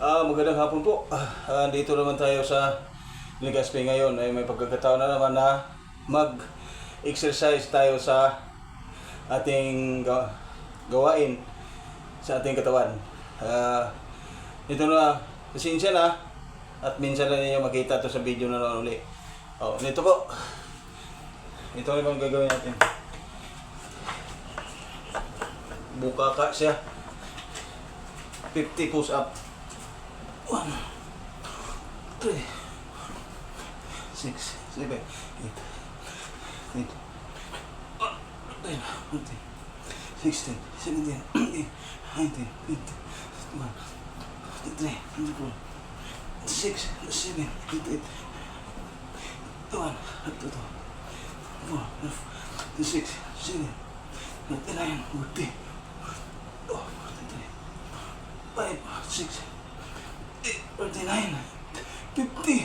Magandang hapon po. Dito naman tayo sa Legazpi ngayon. Ay may pagkakataon na naman na mag-exercise tayo sa ating gawain sa ating katawan. Ito na, pasensya na at minsan na ninyo makita ito sa video na naman uli. Nito po. Ito na bang gagawin natin? Buka ka siya. 50 push up. 1, 3, 6, 7, 8, 9, 10, 11, 16, 17, 18, 19, 20, 21, 23, 24, 26, 27, 28, 1, 2, 4, 26, 27, 29, 40, 5, 6, 49, 50.